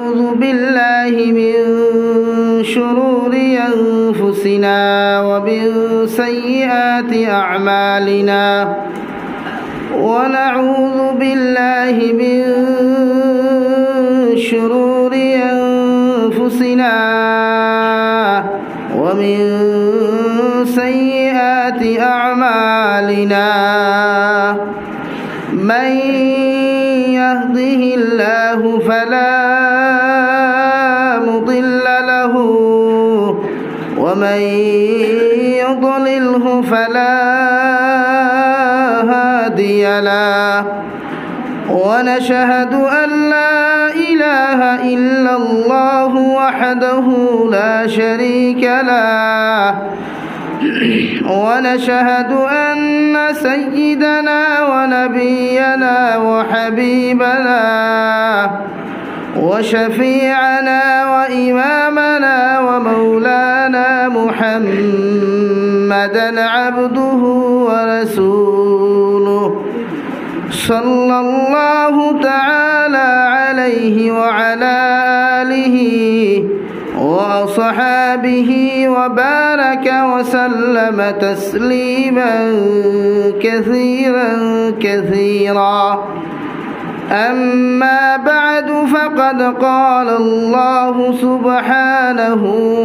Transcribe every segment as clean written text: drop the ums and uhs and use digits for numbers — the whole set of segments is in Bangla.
أعوذ بالله من شرور أنفسنا ومن سيئات أعمالنا ونعوذ بالله من شرور أنفسنا ومن سيئات أعمالنا من يهده الله فلا مضل له ومن يضلله فلا هادي له ونشهد أن لا إله إلا الله وحده لا شريك له ونشهد أن سيدنا ونبينا وحبيبنا وشفيعنا وإمامنا ومولانا محمدا عبده ورسوله صلى الله تعالى عليه وعلى آله وصحابه وبارك وسلم تسليما كثيرا أما بعد فقد قال الله سبحانه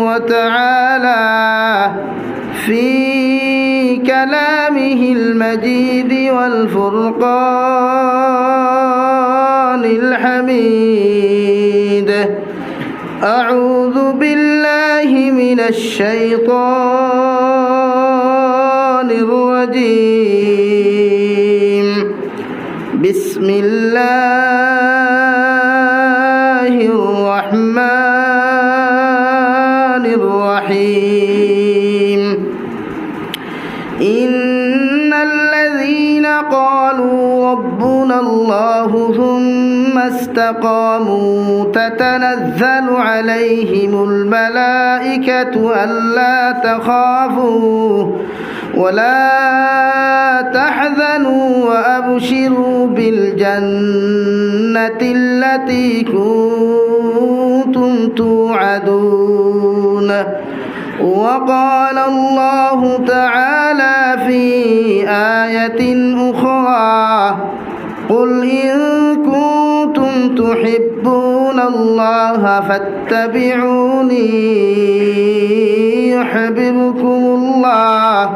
وتعالى في كلامه المجيد والفرقان الحميد أعوذ بالله من الشيطان الرجيم بسم الله الرحمن الرحيم إن الذين قالوا ربنا الله ثم استقاموا تتنزل عليهم الملائكة ألا تخافوا ولا تحزنوا وأبشروا بالجنة التي كنتم توعدون وقال الله تعالى في آية أخرى قل إن كنتم تحبون الله فاتبعوني يحببكم الله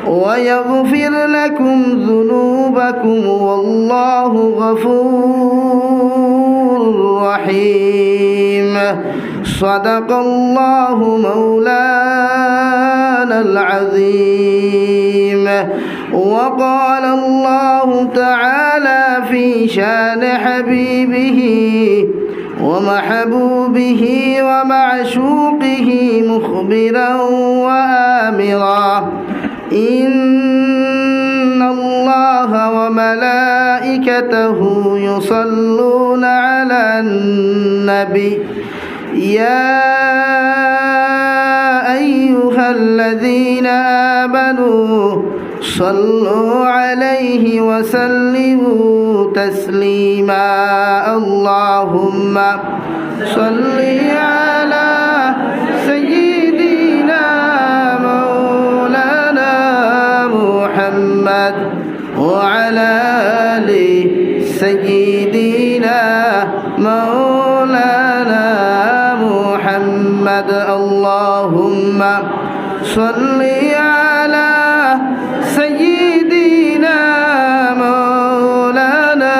ويغفر لكم ذنوبكم والله غفور رحيم صدق الله مولانا العظيم وقال الله تعالى في شان حبيبه ومحبوبه ومعشوقه مخبرا وآمرا إن الله وملائكته يصلون على النبي يا أيها الذين آمنوا صلوا عليه وسلموا تسليما اللهم صل على سيدنا مولانا محمد وعلى آل سيدنا مولانا محمد اللهم صل على سيدنا مولانا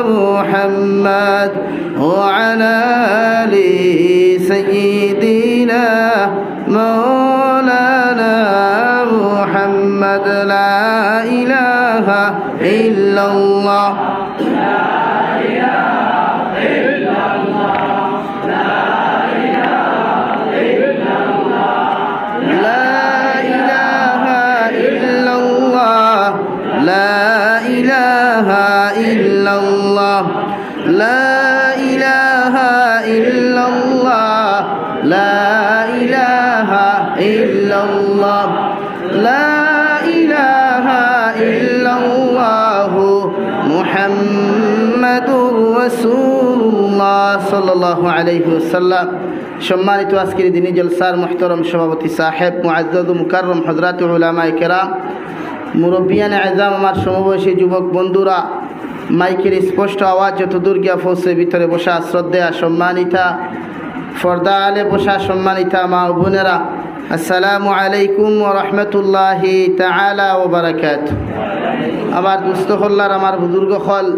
محمد وعلى آل سيدنا مولانا محمد لا إله إلا الله محمد رسول রাসূলুল্লাহ সাল্লাল্লাহু আলাইহি ওয়াসাল্লাম। সম্মানিত আজকের দিনী জলসার মুহতারম সভাপতি সাহেব, মুআজ্জাজ ও মুকাররম হযরত উলামায়ে কেরাম, মুরব্বিয়ান আযম, আমার সমবয়সী যুবক বন্ধুরা, মাইকের স্পষ্ট আওয়াজ যতদূর গিয়া পৌঁছে ভিতরে বসা শ্রদ্ধেয়া সম্মানিতা, পর্দা আলে বসা সম্মানিতা মা ও বোনেরা, আসসালামু আলাইকুম ওয়া রাহমাতুল্লাহি তাআলা ওয়া বারাকাতুহু। আমার দুস্থ হল্লার, আমার বুজুর্গ হল,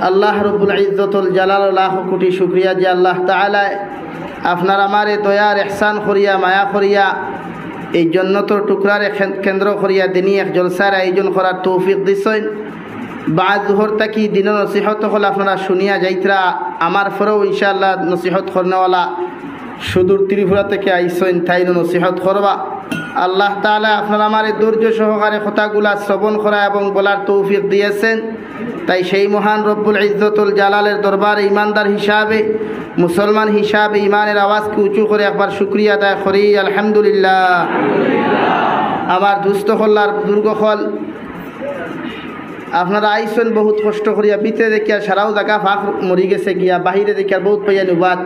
আল্লাহ রব্বুল ইজ্জতুল জালাল লাখ কোটি শুকরিয়া যে আল্লাহ তাআলা আপনার আমারে দয়ার ইহসান করিয়া, মায়া করিয়া, এই জন্নতর টুকরার কেন্দ্র করিয়া দিনী এক জলসার আয়োজন করার তৌফিক দিছেন। বাদ জোহর তাকি দিনের নসিহত হল আপনারা শুনিয়া যাইতরা, আমার ফরেও ইনশাআল্লাহ নসিহত করনেওয়ালা সুদূর ত্রিপুরা থেকে আইসেন, তাই নসিহত করবা। আল্লাহ তাআলা আপনারা আমার ধৈর্য সহকারে কথাগুলা শ্রবণ করা এবং বলার তৌফিক দিয়েছেন। তাই সেই মহান রব্বুল ইজ্জতুল জালালের দরবারে ইমানদার হিসাবে, মুসলমান হিসাবে ইমানের আওয়াজকে উঁচু করে একবার শুকরিয়া আদায় করি, আলহামদুলিল্লাহ। আমার দুস্থ হল্লার বুজুর্গ হল, আপনারা আইসেন বহুত কষ্ট করিয়া, ভিতরে দেখিয়া সারাও জায়গা ফাঁক মরি গেছে গিয়া, বাহিরে দেখিয়া বহুত পাইয়া নুবাদ।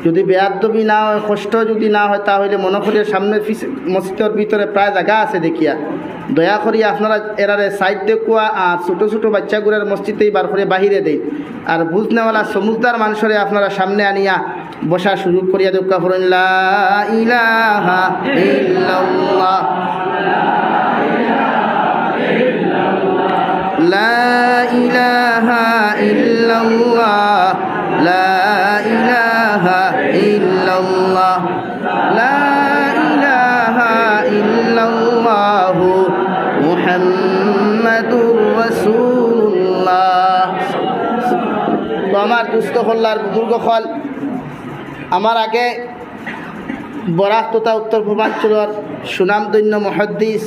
যদি বেয়াদবি না হয়, কষ্ট যদি না হয়, তাহলে মনে করিয়া সামনের মসজিদের ভিতরে প্রায় জায়গা আছে দেখিয়া, দয়া করিয়া আপনারা এরারে সাইড দেখুয়া আর ছোটো ছোটো বাচ্চাগুলোর মসজিদেই বার করে বাহিরে দেয়, আর বুঝনেওয়ালা সমুদ্রার মানুষরে আপনারা সামনে আনিয়া বসার সুযোগ করিয়া দেখা করেন। লা ইলাহা ইল্লাল্লাহ, লা ইলাহা ইল্লাল্লাহ, লা ইলাহা ইল্লাল্লাহ, লা ইলাহা ইল্লাল্লাহু মুহাম্মাদুর রাসূলুল্লাহ। তো আমার দুস্থ হল্লার বুজুর্গ হল, আমার আগে বরাক তথা উত্তর পূর্বাঞ্চলের সুনামধন্য মুহাদ্দিস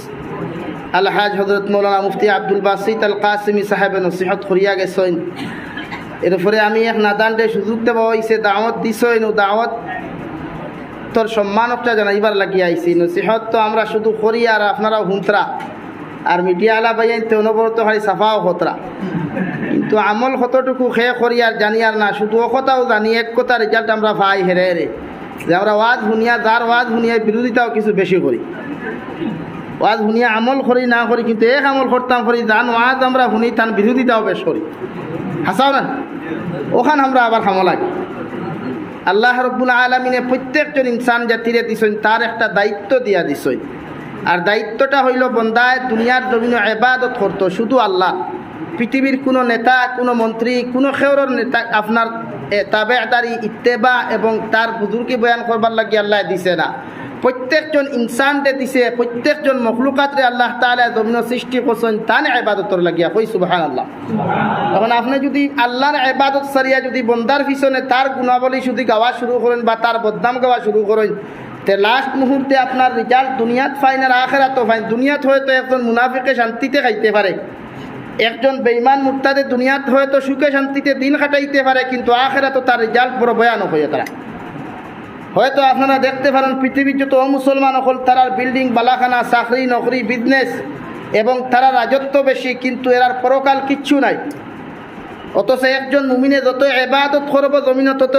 আলহাজ হযরত মৌলানা মুফতি আব্দুল বাসিত আল কাসিমি সাহেবে নসিহত করিয়া গেছেন। এরপরে আমি এক নাদানটে সুযোগ দেওয়া হয়েছে, দাওয়াত দিছেন, ও দাওয়াত তোর সম্মানটা জানাইবার লাগিয়ে আইছি। নসিহত তো আমরা শুধু করি আর আপনারাও হুঁতরা, আর মিডিয়া আলা বাইতে অনবরত হারি সাফাও হতরা, কিন্তু আমল কতটুকু খেয়ে করি আর জানি আর না, শুধু ও কথাও জানি, এক কথা রেজাল্ট আমরা পাই হেরে হেরে, যে আমরা ওয়াজ শুনিয়া, যার ওয়াজ শুনিয়া বিরোধিতাও কিছু বেশি করি। ওয়াজ শুনিয়া আমল করি না করি, কিন্তু এক আমল করতাম করি, জান ওয়াজ আমরা শুনি তান বিরোধিতাও বেশ করি, হাসাও না, ওখান আমরা আবার খামো লাগে। আল্লাহ রব্বুল আলামিনে প্রত্যেকজন ইনসান জাতিরে দিছেন, তার একটা দায়িত্ব দিয়া দিছেন, আর দায়িত্বটা হইল বন্দায় দুনিয়ার জমিনে ইবাদত করতো শুধু আল্লাহ। পৃথিবীর কোনো নেতা, কোনো মন্ত্রী, কোনো খেউরর নেতা আপনার তাবেদারি, ইত্তেবা এবং তার বুজুর্গি বয়ান করবার লাগি আল্লাহ দিছে না। প্রত্যেকজন ইনসানরে দিছে, প্রত্যেকজন মখলুকাতরে আল্লাহ তাআলা জমিন সৃষ্টি করছেন তানে ইবাদতর লাগিয়া, কই সুবহানাল্লাহ। এখন আপনি যদি আল্লাহর ইবাদত সারিয়া যদি বন্দার পিছনে তার গুণাবলী শুধু গাওয়া শুরু করেন বা তার বদনাম গাওয়া শুরু করেন, তে লাস্ট মুহূর্তে আপনার রেজাল্ট দুনিয়াত ফাইন আর আখিরাতও ফাইন। দুনিয়াত হয়তো একজন মুনাফিকে শান্তিতে খাইতে পারে, একজন বেঈমান মুরতাদে দুনিয়াত হয়তো সুখে শান্তিতে দিন কাটাইতে পারে, কিন্তু আখিরাতও তার রেজাল্ট বড় ভয়ানক হয়ে তারা। হয়তো আপনারা দেখতে পারেন পৃথিবীর যত মুসলমান হল, তারার বিল্ডিং, বালাখানা, চাকরি, নকরি, বিজনেস এবং তারা রাজত্ব বেশি, কিন্তু এরার পরকাল কিচ্ছু নাই। অথচ একজন মুমিনে যত ইবাদত করব জমিন, তত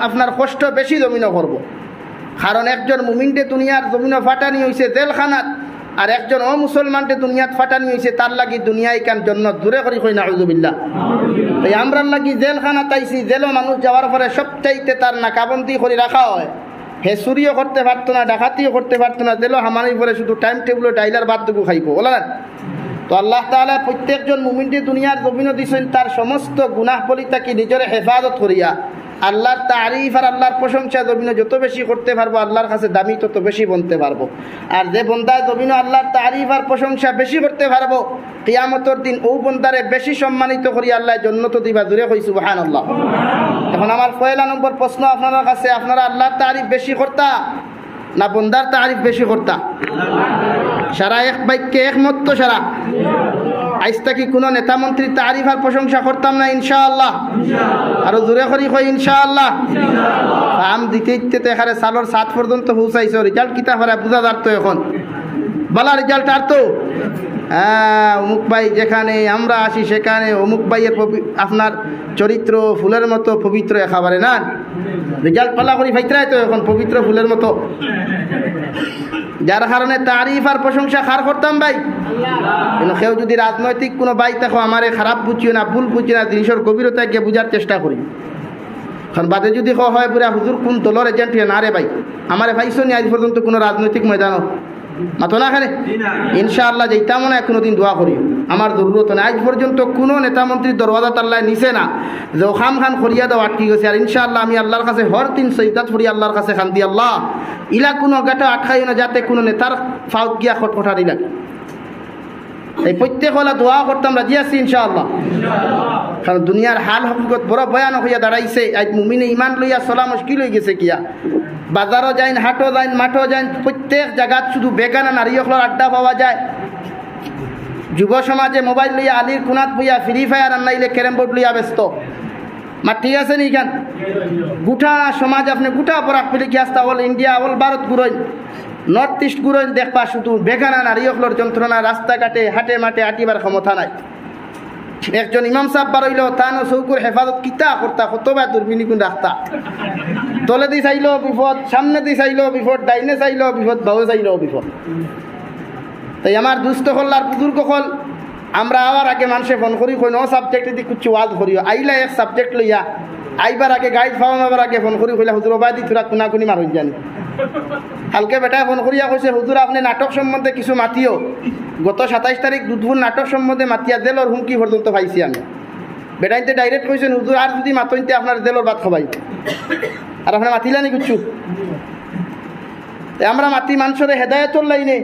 আপনার কষ্ট বেশি জমিন করব। কারণ একজন মুমিনটে দুনিয়ার জমিন ফাটানি হয়েছে জেলখানাত, আর একজন অমুসলমানটে দুনিয়াত ফাটানি হয়েছে তার লাগি দুনিয়ায় কান জন্নত দূরে করি কই নাউযুবিল্লাহ। তাই আমরার লাগি জেলখানাত আইছি, জেলও মানুষ যাওয়ার পরে সবচাইতে তার নাকাবন্দি করে রাখা হয়। হে চুরিও করতে পারতো না, ডাকাতিও করতে পারতো না, জেলও হামানির পরে শুধু টাইম টেবিলে ডাইলার বাদটুকু খাইব, বলা না। তো আল্লাহ তাআলা প্রত্যেকজন মুমিনটি দুনিয়ার জমিনও দিছেন তার সমস্ত গুনাহ পলিতাকে নিজের হেফাজত করিয়া আল্লাহর তারিফ আর আল্লাহর প্রশংসা জমিনে যত বেশি করতে পারবো, আল্লাহর কাছে দামি তত বেশি বলতে পারবো। আর যে বন্দায় জমিনে আল্লাহর তারিফ আর প্রশংসা বেশি করতে পারবো, কিয়ামতের দিন ও বন্দারে বেশি সম্মানিত করি আল্লাহ জান্নাত দিবা, জুড়ে কই সুবহানাল্লাহ। এখন আমার পয়লা নম্বর প্রশ্ন আপনার কাছে, আপনারা আল্লাহর তারিফ বেশি করতা না বন্দার তারিফ বেশি করতা? সারা এক বাক্যে একমত তো সারা? আজটা কি কোনো নেতা মন্ত্রীর তারিফ আর প্রশংসা করতাম না ইনশাআল্লাহ? আরো জোরে করি কই ইনশাআল্লাহ। আম দিতে দিতে তো এখানে সালোর 7 পর্যন্ত পৌঁছাইছো, রেজাল্ট কিতা করে বুঝা যার তো এখন বালা রেজাল্ট আর তো অমুক ভাই যেখানে আমরা আসি সেখানে অমুক ভাইয়ের আপনার চরিত্র ফুলের মতো পবিত্র একেবারে না রেজাল্ট পালা করি ফাইতরাই তো এখন পবিত্র ফুলের মতো, যার কারণে তারিফ আর প্রশংসা খার করতাম ভাই। কিন্তু কেউ যদি রাজনৈতিক কোনো ভাই দেখো আমারে খারাপ বুঝিও না, ভুল বুঝিও না, জিনিসের গভীরতা গিয়ে বুঝার চেষ্টা করি। কারণ বাদে যদি হয় পুরা হুজুর কোন দলের এজেন্ট না রে ভাই, আমারে ভাইসো নি আজ পর্যন্ত কোনো রাজনৈতিক ময়দানও মাতো না খানে ইনশাআল্লাহ যেটা মনে হয় কোনোদিন দোয়া করি, আমার জরুরত নেই। আজ পর্যন্ত কোনো নেতা মন্ত্রীর দরওয়াজা তাল্লায় নিছে না যে খাম খান করিয়া দেওয়া আটকে গেছে। আর ইনশাআল্লাহ আমি আল্লাহর কাছে হর দিন সৈদাত করি, আল্লাহর কাছে খান্দি আল্লাহ ইলা কোনো গাটা আটকাইও না যাতে কোনো নেতার ফাউত গিয়া খটখটারি লাগে। এই প্রত্যেক হলা দোয়া করতাম রাজি আছি ইনশাআল্লাহ। কারণ দুনিয়ার হাল হকিকত বড় ভয়ানক হইয়া দাঁড়াইছে। আজ মুমিনে ইমান লইয়া চলা মুশকিল হয়ে গেছে কিয়া, বাজারও যাইন, হাটও যাইন, মাঠও যাইন, প্রত্যেক জায়গাত শুধু বেগানা নারীসকলের আড্ডা পাওয়া যায়। যুব সমাজে মোবাইল লইয়া আলির কোনাত বইয়া ফ্রি ফায়ার আর নাইলে ক্যারেম বোর্ড লইয়া ব্যস্ত। মা ঠিক আছে নি খান গোটা সমাজ আপনি গোটা পরাক পেলে কি আসতা অল ইন্ডিয়া অল ভারত ঘুরইন, নর্থ ইস্ট ঘুরইন, দেখবা শুধু বেগানা নারীসকলের যন্ত্রণা, রাস্তাঘাটে হাটে মাঠে আটিবার ক্ষমতা নাই। একজন ইমাম সাহেব বারইল তানো চৌকুর হেফাজত কিতা করতা, কতবার দূরবীনি কোন রাস্তা, তলে দি চাইল বিপদ, সামনে দি চাইল বিপদ, ডাইনে চাইল বিপদ, বাও চাইল বিপদ। তাই আমার দুস্থ হল্লার বুজুর্গ হল আমরা আবার আগে মানুষে ফোন করি কই নো সাবজেক্ট দি কিছু ওয়াজ করিও, আইলা এক সাবজেক্ট লইয়া আইবার আগে গাইড ফাওয়াবার আগে ফোন করি কইলা হুজুর ওবাদি তোরা কোনা কোনি মার হই জানি। কালকে বেটায় ফোন করিয়া কইছে হুজুর আপনি নাটক সম্বন্ধে কিছু মাতিও। গত 27 তারিখ দুধপুর নাটক সম্বন্ধে মাতিয়া জেলর হুমকি পর্যন্ত পাইছি আমি। বেটাইতে ডাইরেক্ট কইছেন হুজুর আর যদি মাতইতে আপনার জেলর ভাত খাবাই, আর আপনার মাতিলানি কিছু। আমরা মাতি মানুষের হেদায়তর লাইনে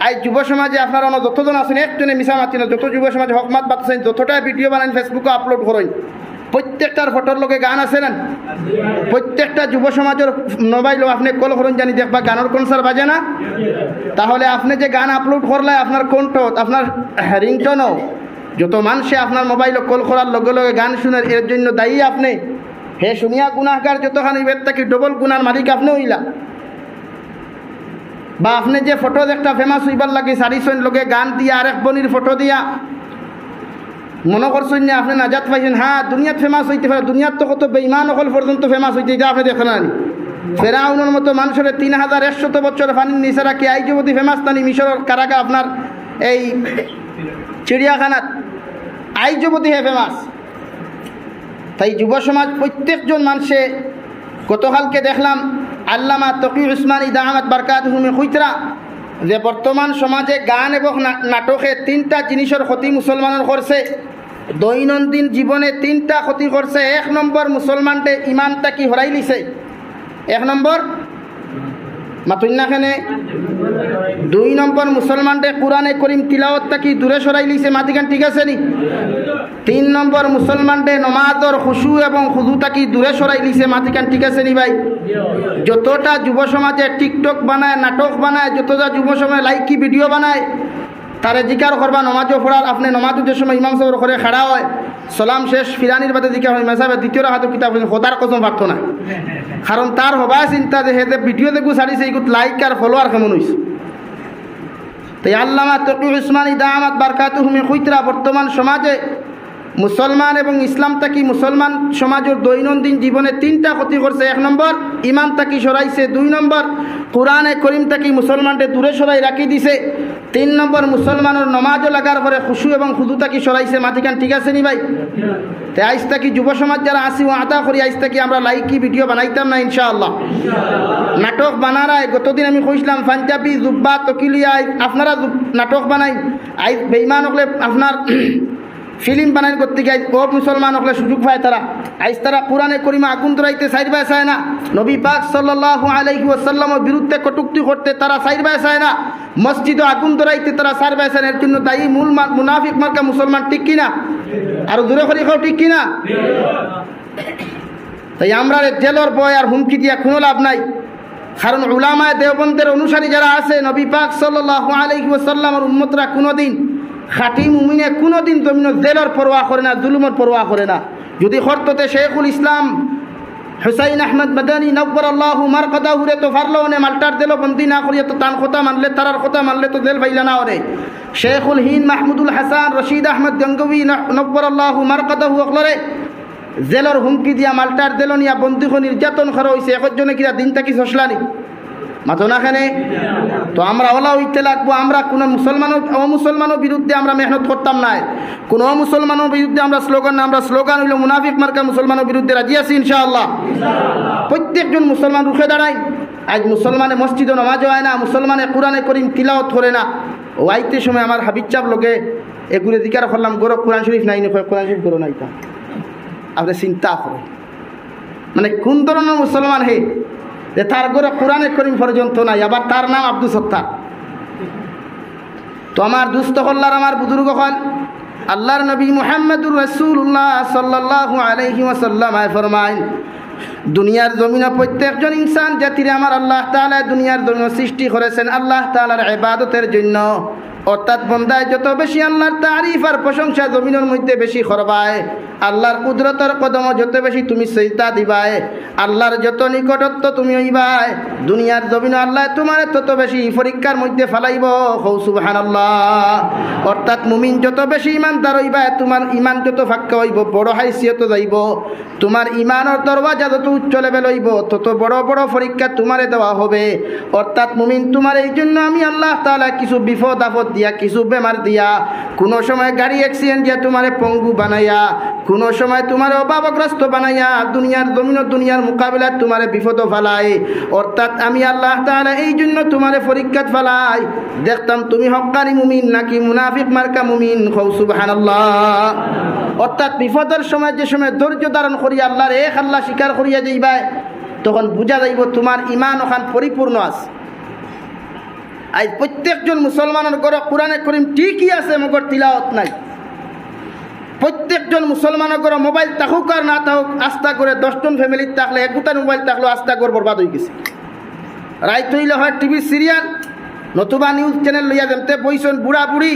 আজ যুব সমাজে আপনারা যতজন আছেন একজনে মিশা মাতি না, যত যুব সমাজে হকমাত বাতাছেন, যতটা ভিডিও বানান ফেসবুকে আপলোড করেন, প্রত্যেকটার ফটোর লগে গান আছে না। প্রত্যেকটা যুব সমাজের মোবাইলও আপনি কল করেন জানি দেখবা গানের কনসার্ট বাজে না। তাহলে আপনি যে গান আপলোড করলে আপনার কণ্ঠ, আপনার রিংটনও যত মানুষে আপনার মোবাইলে কল করার লগে লগে গান শুনে, এর জন্য দায়ী আপনি। হে শুনিয়া গুনাহগার যতখানি বেদ থাকি ডবল গুনার মালিক আপনি হইলা। বা আপনি যে ফটো একটা ফেমাস হইবার লাগে সারিসন লগে গান দিয়া আরেক বনির ফটো দিয়া মনে করছেন না আপনি নাজাত পাইছেন। হ্যাঁ দুনিয়াত ফেমাস হইতে পারে, দুনিয়ার তো কত বেঈমান অকল পর্যন্ত ফেমাস হইতে, এটা আপনি দেখেন না। ফেরাউনের মতো মানুষের 3100 বছর পানির নিচে রাখি আই যুবতী ফেমাস নানি মিশরের কারাগা আপনার এই চিড়িয়াখানাত আই যুবতী হে ফেমাস। তাই যুব সমাজ প্রত্যেকজন মানুষে, গতকালকে দেখলাম আল্লামা তকি উসমানী দামাত বারকাতুহুমে কইতরা যে বর্তমান সমাজে গান এবং নাটকে 3টা জিনিসের ক্ষতি মুসলমানের করছে। দৈনন্দিন জীবনে 3টা ক্ষতি করছে। 1 নম্বর মুসলমানটে ইমানটা কি হরাই লিছে, 1 নম্বর মাতুন্নাখানে। 2 নম্বর মুসলমানটে কোরআনে করিম তিলাওয়াতটা কি দূরে সরাই লিছে, মাতিকান ঠিক আছে নি। 3 নম্বর মুসলমানটে নমাজর খুশু এবং খুদুটা কি দূরে সরাই লিছে, মাতিকান ঠিক আছে নি ভাই। যতটা যুব সমাজে টিকটক বানায়, নাটক বানায়, যতটা যুব সমাজে লাইকি ভিডিও বানায়, তারে জিকার করবা নমাজও পড়ার। আপনি নমাজও যে সময় ইমাম সাহেবের ঘরে খাড়া হয়, সালাম শেষ ফিরানির বাদে জিকার হয় মেসাবে দ্বিতীয় রাখাতো কিতাব খোদার কসম পারত না। কারণ তার হবা চিন্তা যে হেতে ভিডিও দেখু ছাড়িছে এগুলো লাইক আর ফলোয়ার কেমন হয়েছে। তাই আল্লামা তকি উসমানী দামাত বারকাতুহুমে কইতরা বর্তমান সমাজে মুসলমান এবং ইসলাম তাকি মুসলমান সমাজের দৈনন্দিন জীবনে 3টা ক্ষতি করছে। 1 নম্বর ইমান তাকি সরাইছে, 2 নম্বর কোরআনে করিম তাকি মুসলমানকে দূরে সরাই রাখি দিছে, 3 নম্বর মুসলমানের নমাজও লাগার পরে খুশু এবং খুদু তাকি সরাইছে, মাতিকান ঠিক আছে নি ভাই। তাই আজ তাকি যুব সমাজ যারা আসি ও আদা করি, আজ তাকি আমরা লাইকি ভিডিও বানাইতাম না ইনশাআল্লাহ। নাটক বানারায় গতদিন আমি কইছিলাম পাঞ্জাবি জুব্বা তকিলিয়া আপনারা নাটক বানাই, আই বেঈমান হলে আপনার ফিল্ম বানাই করতে গিয়ে ও মুসলমান হলে সুযোগ পায় তারা। আইস তারা কোরআনে করিমা আগুন ধরাইতে সাইড বাই চায় না, নবী পাক সাল্লাল্লাহু আলাইহি ওয়াসাল্লামের বিরুদ্ধে কটূক্তি করতে তারা সাইড বাই চায় না, মসজিদে আগুন ধরাইতে তারা সাইড বাই চায় না। এর জন্য দায়ী মূল মুনাফিক মার্কা মুসলমান, ঠিক কিনা? আর দূরে করে খাও, ঠিক কিনা? তাই আমরা জেলর বয় আর হুমকি দিয়া কোনো লাভ নাই। কারণ উলামায়ে দেওবন্দের অনুসারী যারা আছে, নবী পাক সাল্লাল্লাহু আলাইহি ওয়াসাল্লামের উম্মতরা কোনোদিন খাঁটি মুমিনে কোনোদিন জমিন জেলর পরোয়া করে না, জুলুমের পরোয়া করে না। যদি হরততে শেখুল ইসলাম হুসাইন আহমদ মাদানী নব্বরাল্লাহু মারকাদাহুরে তো ফারলো নে মাল্টার দিল বন্দি না করিয়া তো তান কথা মানলে, তারার কথা মানলে তো জেল ভাইলা না ওরে। শেখুল হিন্দ মাহমুদুল হাসান রশিদ আহমদ গঙ্গবি নব্বরাল্লাহু মারকাদাহু অকলরে জেলর হুমকি দিয়া মাল্টার জেল নিয়া বন্দুক নির্যাতন করা হয়েছে একজনে কিনা দিন থাকি সসলানি মাথো না খানে তো আমরা ওলা হইতে লাগবো আমরা কোনো অমুসলমানের বিরুদ্ধে আমরা মেহনত করতাম না কোনো অমুসলমানের বিরুদ্ধে আমরা স্লোগান হইল মুনাফিক মার্কা মুসলমানের বিরুদ্ধে রাজি আছি ইনশাআল্লাহ প্রত্যেকজন মুসলমান রুখে দাঁড়ায় আজ মুসলমানে মসজিদে নামাজও হয় না মুসলমানে কোরআনে করিম তিলাওয়াত করে না ও আইতে সময় আমার হাবিব চাপ লোকে এগুলো দিকার করলাম গৌরব কোরআন শরীফ নাই কোরআন শরীফ গরো নাইতা আপনি চিন্তা করেন মানে কোন ধরনের মুসলমান হে যে তার গৌরব কোরআনে করিম পর্যন্ত নাই আবার তার নাম আব্দুল সত্তার তো আমার দুস্থ হল্লার আমার বুজুর্গ হল আল্লাহর নবী মুহাম্মদুর রাসূলুল্লাহ সাল্লাল্লাহু আলাইহি ওয়াসাল্লাম ফরমায় দুনিয়ার জমিনে প্রত্যেকজন ইনসান জাতিরে আমার আল্লাহ তাআলা দুনিয়ার জমিনে সৃষ্টি করেছেন আল্লাহ তাআলার ইবাদতের জন্য অর্থাৎ বন্দায় যত বেশি আল্লাহর তারিফ আর প্রশংসা জমিনের মধ্যে বেশি করবায় আল্লাহর কুদরতের কদম যত বেশি তুমি সিজদা দিবাই আল্লাহর যত নিকটত্ব তুমি হইবাই দুনিয়ার জমিনে আল্লাহ তোমার তত বেশি পরীক্ষার মধ্যে ফেলাইব হৌ সুবহানাল্লাহ অর্থাৎ মুমিন যত বেশি ইমানদার হইবাই তোমার ইমান যত ফাক্কা হইব বড় হাইসিয়ত যাইব তোমার ইমানের দরওয়াজা যত উচ্চ লেভেল হইব তত বড় বড় পরীক্ষা তোমারে দেওয়া হবে অর্থাৎ মুমিন তোমার এই জন্য আমি আল্লাহ তাআলা কিছু বিপদ আপদ দিয়া কিছু বেমার দিয়া কোনো সময় গাড়ি অ্যাক্সিডেন্ট দিয়া তোমারে পঙ্গু বানাইয়া কোনো সময় তোমার অভাবগ্রস্ত বানাইয়া দুনিয়ার মোকাবিলায় তোমার বিপদ ফেলাই অর্থাৎ আমি আল্লাহ তাআলা এই জন্য তোমার পরীক্ষাত ফেলাই দেখতাম তুমি হক্কানি মুমিন নাকি মুনাফিক মার্কা মুমিন হও সুবহানাল্লাহ অর্থাৎ বিপদের সময় যে সময় ধৈর্য ধারণ করি আল্লাহর এক আল্লাহ স্বীকার করিয়া যাইবাই তখন বুঝা যাইব তোমার ইমান ওখান পরিপূর্ণ আছে আজ প্রত্যেকজন মুসলমানের ঘরে কোরআনে করিম ঠিকই আছে মগর তিলাওয়াত নাই প্রত্যেকজন মুসলমানের ঘরে মোবাইল থাকুক আর না থাকুক আস্থা করে 10 জন ফ্যামিলির থাকলে একটা মোবাইল থাকলেও আস্থা করে বরবাদ হয়ে গেছে রাইত হইলে হয় টিভি সিরিয়াল নতুবা নিউজ চ্যানেল লইয়া যেমতে বইছেন বুড়া বুড়ি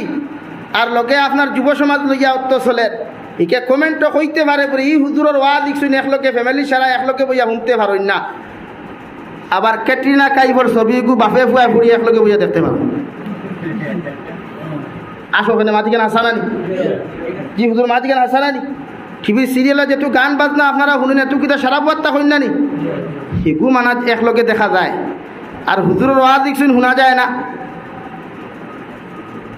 আর লগে আপনার যুব সমাজ লইয়া অত্য চলে ইকে কমেন্টও কইতে পারে পরে ই হুজুরের ওয়া দেখছুন একলকে ফ্যামিলি সারা একলকে বইয়া শুনতে পারেন না আবার ক্যাটরিনা কাইফর ছবিগু বাপে ফুয়া ফুড়ি একলকে বইয়া দেখতে পারো আসো ওখানে মাঝিখানে হাসানানি জি হুজুর মাঝিখানে হাসানানি টিভির সিরিয়ালে যেটু গান বাজনা আপনারা শুনুন এটু কিতা সারা বার্তা হইন নানি সেগু মানা একলকে দেখা যায় আর হুজুরের ওয়া দেখছুন শোনা যায় না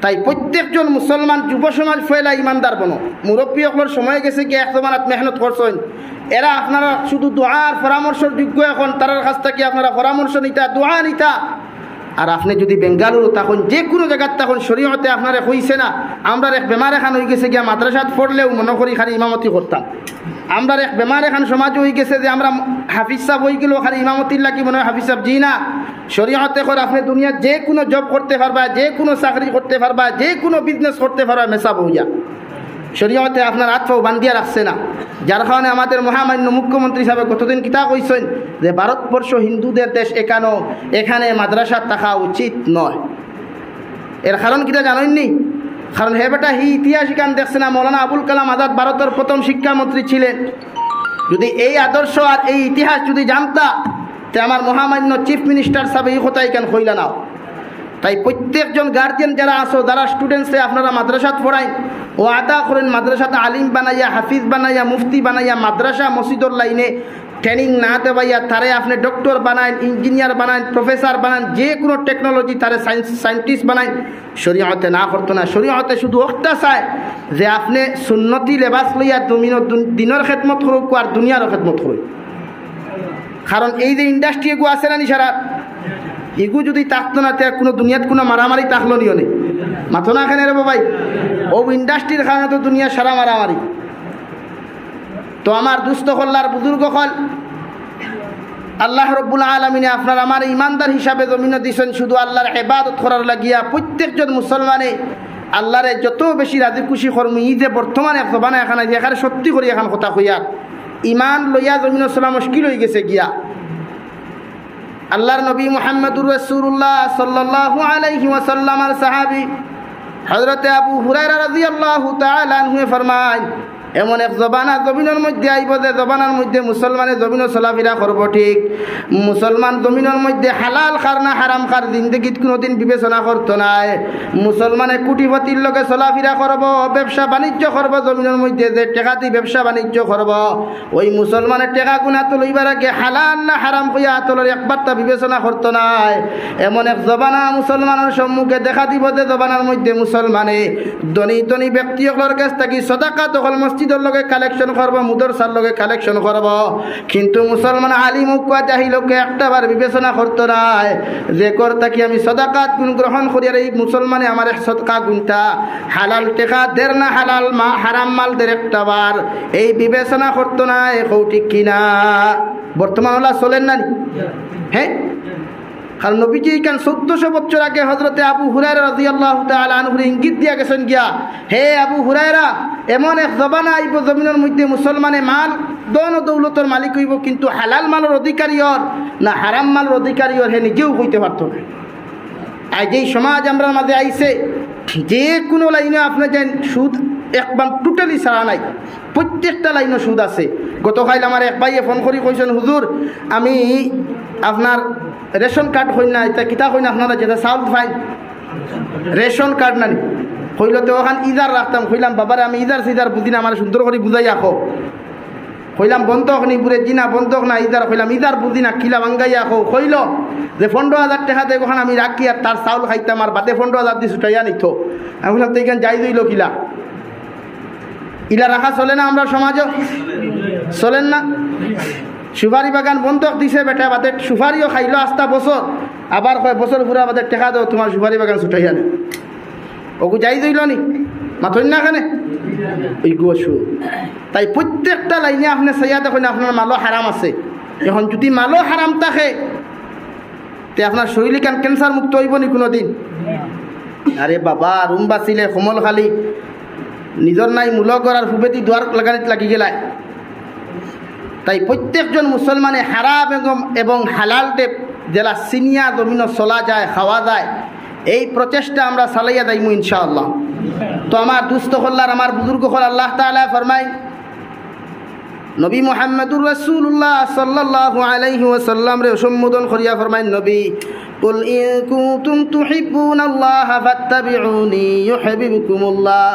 তাই প্রত্যেকজন মুসলমান যুব সমাজ ফেলা ইমানদার বনো মুরব্বী সকলের সময় গেছে কি একজমানাত মেহনত করছেন এরা আপনারা শুধু দোয়ার পরামর্শের যোগ্য এখন তার কাছ থেকে আপনারা পরামর্শ নিতা দোয়া নিতা আর আপনি যদি বেঙ্গালুরু তখন যে কোনো জায়গার তখন শরীয়তে আপনারা হইছে না আমরা এক বেমার এখান হয়ে গেছে গিয়া মাদ্রাসাত পড়লেও মনে করি খালি ইমামতি করতাম আমরা এক বেমার এখান সমাজ হয়ে গেছে যে আমরা হাফিজ সাহেব হয়ে গেলেও খালি ইমামতির লাগি মনে হয় হাফিজ সাহেব জি না শরীয়তে করে আপনি দুনিয়ার যে কোনো জব করতে পারবা যে কোনো চাকরি করতে পারবা যে কোনো বিজনেস করতে পারবা মেসাব হইয়া শরীয়তে আপনার আত্মাও বান্ধিয়া রাখছে না যার কারণে আমাদের মহামান্য মুখ্যমন্ত্রী সাহেব কতদিন কিতা কইছেন যে ভারতবর্ষ হিন্দুদের দেশ এখানে মাদ্রাসা থাকা উচিত নয় এর কারণ কিতা জানেননি কারণ হে বেটা হি ইতিহাস গান দেখছে না মৌলানা আবুল কালাম আজাদ ভারতের প্রথম শিক্ষামন্ত্রী ছিলেন যদি এই আদর্শ আর এই ইতিহাস যদি জানতা তে আমার মহামান্য চিফ মিনিস্টার সাহেব এই কথাই কেন কইলা নাও তাই প্রত্যেকজন গার্জিয়ান যারা আসো যারা স্টুডেন্টসে আপনারা মাদ্রাসাত পড়াই ও আদা করেন মাদ্রাসাতে আলিম বানাইয়া হাফিজ বানাইয়া মুফতি বানাইয়া মাদ্রাসা মসজিদর লাইনে ট্রেনিং না দেওয়াইয়া তারে আপনি ডক্টর বানাইন ইঞ্জিনিয়ার বানাইন প্রফেসর বানান যে কোনো টেকনোলজি তারে সায়েন্টিস্ট বানাইন শরীয়তে না করতো না শরীয়তে শুধু ওটা চায় যে আপনি সুন্নতি লেবাস লইয়া দিনের খেদমত করুক আর দুনিয়ারও খেদমত করুক কারণ এই যে ইন্ডাস্ট্রি এগু আছে না নিশারা এগু যদি থাকতো না তার কোনো দুনিয়াত কোনো মারামারি থাকলো নিও নেই মাথো না এখানে রে ভাই ও ইন্ডাস্ট্রির কারণে তো দুনিয়া সারা মারামারি তো আমার দুস্থ হল্লার বুজুর্গ হল আল্লাহ রব্বুল আলমিনে আপনার আমার ইমানদার হিসাবে জমিনে দিয়েছেন শুধু আল্লাহর ইবাদত করার লাগিয়া প্রত্যেকজন মুসলমানে আল্লাহরে যত বেশি রাজি খুশি কর্ম ই যে বর্তমানে এক জবানা এখানে এখানে সত্যি করে এখন কথা হইয়া ইমান লইয়া জমিন সালাম মুশকিল হয়ে গেছে গিয়া আল্লাহর নবী মুহাম্মদুর রাসূলুল্লাহ সাল্লাল্লাহু আলাইহি ওয়াসাল্লামের সাহাবী হযরত আবু হুরায়রা রাদিয়াল্লাহু তাআলা আনহু ফরমায় এমন এক জবানা জমিনের মধ্যে আইব যে জবানার মধ্যে মুসলমানে জমিনও চলাফেরা করব ঠিক মুসলমান জমিনের মধ্যে হালাল খার না হারাম খার জিন্দগিত কোনোদিন বিবেচনা করতো নাই মুসলমানে কোটিপতির লগে চলাফেরা করব ব্যবসা বাণিজ্য করব জমিনের মধ্যে যে টেকা দিয়ে ব্যবসা বাণিজ্য করব ওই মুসলমানের টেকা গুণা তো লইবার আগে হালাল না হারাম কইয়া তোলার একবারটা বিবেচনা করতো নাই এমন এক জবানা মুসলমানের সম্মুখে দেখা দিব যে জবানার মধ্যে মুসলমানে ধনী ধনী ব্যক্তিসকলের কাছ থেকে সদাকা দখল মসজিদের লগে কালেকশন করব মুদরসার লগে কালেকশন করব কিন্তু মুসলমান আলিম উকা জাহিলকে একটাবার বিবেচনা করতো নাই যে করতা কি আমি সদাকাত গুণ গ্রহণ করি আর এই মুসলমানে আমার এক সদকা গুণটা হালাল টেকা দের না হালাল মা হারাম মাল দের একটাবার এই বিবেচনা করতো না ঠিক কিনা বর্তমান ওলা চলেন না হ্যাঁ কারণ নবীজি কেন 1400 বছর আগে হযরতে আবু হুরায়রা রাদিয়াল্লাহু তাআলা আনহু ইঙ্গিত দিয়া গেছেন গিয়া হে আবু হুরায়রা এমন এক জবানা আইব জমিনের মধ্যে মুসলমানে মাল দন দৌলতের মালিক হইব কিন্তু হালাল মালের অধিকারী হর না হারাম মালের অধিকারী হর হে নিজেও হইতে পারতো না আর যেই সমাজ আমরা মাঝে আইছে যে কোনো লাইনে আপনি যেন সুদ একবার টোটালি ছাড়া নাই প্রত্যেকটা লাইনে সুদ আছে গতকাল আমার এক ভাইয়ে ফোন করি কইছেন হুজুর আমি আপনার রেশন কার্ড হই না এটা কিতা হই না আপনারা যেটা চাউল পাই রেশন কার্ড নানি কইল তো ওখান ইজার রাখতাম কইলাম বাবারে আমি ইজার সিজার বুঝি না আমার সুন্দর করে বুঝাই আঁকো কইলাম বন্ধক নি পুরে জিনা বন্ধক না ইজার কইলাম ইজার বুঝি না কিলা ভাঙ্গাই আঁকো কইল যে 15,000 টাকা দেয় ওখানে আমি রাখি আর তার চাউল খাইতাম আর বাদে 15,000 দিয়ে ছুটাইয়া নিত আমি বললাম তো এখানে যাই দিল কিলা ইলা রাখা চলে না আমরা সমাজও চলেন না সুপারি বাগান বন্ধক দিছে বেটা বাদে সুপারিও খাইলো আস্তা বছর আবার কয় বছর পুরা বাদে টেকা দাও তোমার সুপারি বাগান ছুটাইয়া নে ওগু যাই দিল নি মাথন না খানে ওই গোসু তাই প্রত্যেকটা লাইনে আপনি চাইয়া দেখুন আপনার মালও হারাম আছে এখন যদি মালও হারাম থাকে তে আপনার শরীরে কেন ক্যান্সার মুক্ত হইব নি কোনো দিন আরে বাবা রুম বাঁচিলে সমল খালি নিজর নাই মূল করার ফুবেতি দুয়ার লাগানিত লাগি গেলায় তাই প্রত্যেকজন মুসলমানে হারাম এবং হালাল দেব জেলা সিনিয়া জমিন চলা যায় খাওয়া যায় এই প্রচেষ্টা আমরা চালাইয়া যাইমু ইনশাআল্লাহ তো আমার দুস্থ হল্লার আমার বুজুর্গ হল আল্লাহ তাআলা ফরমাই নবী মুহাম্মদুর রাসূলুল্লাহ সাল্লাল্লাহু আলাইহি ওয়াসাল্লাম রে সম্বোধন করিয়া ফরমাই নবী কুল ইন কুনতুম তুহিব্বুনাল্লাহা ফাত্তাবিউনি ইউহিব্বুকুমুল্লাহ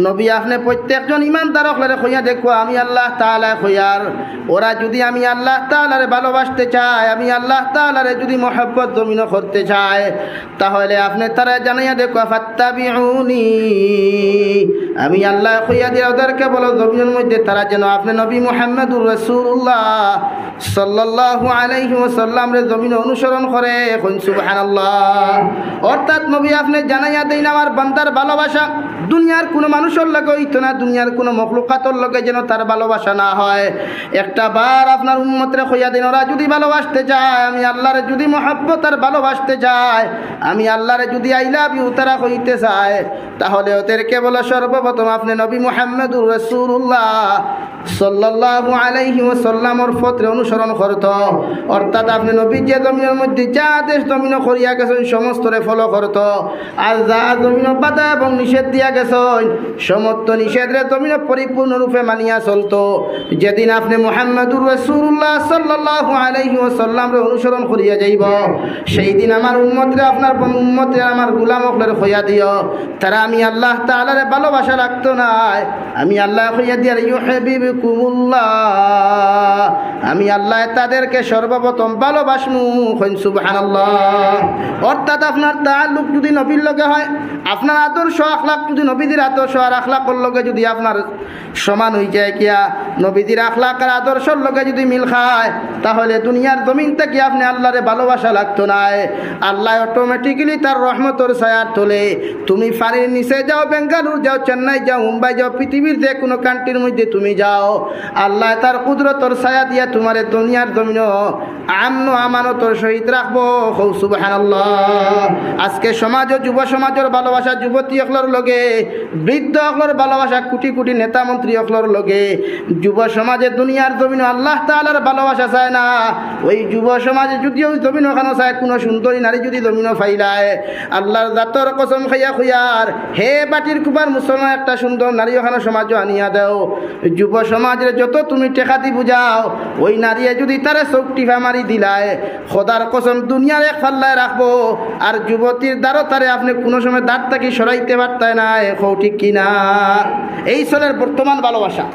নবী আপনি প্রত্যেকজন ইমানদার হলে কইয়া দেখো আমি আল্লাহ তাআলা কইয়ার ওরা যদি আমি আল্লাহ তাআলারে ভালোবাসতে চায় আমি আল্লাহ তাআলারে যদি মহব্বত জমিন করতে চায় তাহলে আপনি তারা জানাইয়া দেখো ফাত্তাবিউনি আমি আল্লাহ কইয়া দিয়া ওদেরকে বলো জমিনের মধ্যে তারা যেন আপনি নবী মুহাম্মদুর রাসূলুল্লাহ সাল্লাল্লাহু আলাইহি ওয়াসাল্লাম রে জমিনে অনুসরণ করে কোন সুবহানাল্লাহ অর্থাৎ নবী আপনি জানাইয়া দেন আমার বান্দার ভালোবাসা দুনিয়ার কোনো মানুষের লগে হইতো না দুনিয়ার কোনো মখলুকাতের লগে যেন তার ভালোবাসা না হয় একটা বার আপনার উম্মতরে কইয়া দেন ওরা যদি ভালোবাসতে চায় আমি আল্লাহরে যদি মহব্বত আর ভালোবাসতে চায় আমি আল্লাহরে যদি আই লাভ ইউ তারা কইতে চায় তাহলে ওদেরকে বলো সর্বপ্রথম আপনি নবী মুহাম্মদুর রাসূলুল্লাহ সাল্লাল্লাহু আলাইহি ওয়াসাল্লামের পথে অনুসরণ করত অর্থাৎ আপনি নবী যে জমিনের মধ্যে যা আদেশ জমিন করিয়া গেছেন সমস্তরে ফলো করত আর যা জমিন বাধা এবং নিষেধ দিয়া গেছেন সমস্ত নিষেধরে জমিন পরিপূর্ণরূপে মানিয়া চলত যেদিন আপনি মুহাম্মদুর রাসূলুল্লাহ সাল্লাল্লাহু আলাইহি ওয়াসাল্লামরে অনুসরণ করিয়া যাইব সেই দিন আমার উম্মতরে আপনার উম্মতরে আমার গোলামকলের কইয়া দিও তারা আমি আল্লাহ তাআলারে ভালোবাসা রাখতো না আমি আল্লাহ কইয়া দিয়ার ইউহিব্বুকুমুল্লাহ আমি আল্লাহ তাদেরকে সর্বপ্রথম ভালোবাসমু কইন সুবহানাল্লাহ অর্থাৎ আপনার তাআল্লুক যদি নবীর লগে হয় আপনার আদর্শ আখলাক যদি নবীদের আদর্শ আর আখলাকর লগে যদি আপনার সমান হয়ে যায় কিয়া নবীদের আখলাক আর আদর্শর লগে যদি মিল খায় তাহলে দুনিয়ার জমিন থেকে আপনি আল্লাহরে ভালোবাসা লাগতো না আল্লাহ অটোমেটিক্যালি তার রহমতের ছায়ার তোলে তুমি পানির নিচে যাও বেঙ্গালুরু যাও চেন্নাই যাও মুম্বাই যাও পৃথিবীর যে কোনো কান্ট্রির মধ্যে তুমি যাও আল্লাহ তার কুদরতর ছায়া দিয়া তোমার দুনিয়ার জমিন আমন আমানতর সহিত রাখবো। হৌ সুবহানাল্লাহ। আজকে সমাজ ও যুব সমাজের ভালোবাসা যুবতী অকলর লগে, বৃদ্ধ অকলর ভালোবাসা কোটি কোটি নেতা মন্ত্রী অকলর লগে। যুব সমাজে দুনিয়ার জমিন আল্লাহ তাআলার ভালোবাসা চায় না। ওই যুব সমাজে যদিও জমিন ওখানে চায়, কোনো সুন্দরী নারী যদি জমিনও ফাইলায়, আল্লাহর জাতর কসম খাইয়া খুইয়ার হে বাটির কুমার মুসলমান একটা সুন্দর নারী ওখানে সমাজও আনিয়া দাও। যুব সমাজের যত তুমি টেকাতি বুঝাও, ওই নারীয়ে যদি তারে চোখ টিপা মারি দিলায়, খোদার কসম দুনিয়ার এক ফাল্লায় রাখবো। আর যুবতীর দ্বারও তারে আপনি কোনো সময় দাঁত থাকি সরাইতে পারতেন না। ঠিক কিনা? এই চলের বর্তমান ভালোবাসা।